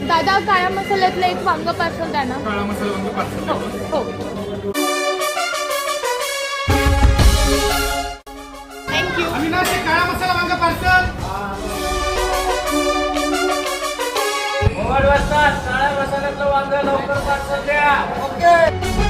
दादा काळ्या मसाल्यातलं एक वांग पार्सल द्या ना. काळा मसाला वांग पार्सल. हो. थँक्यू. अविनाश काळा मसाला वांग पार्सल. काळ्या मसाल्यातलं वांग लवकर पार्सल द्या. ओके.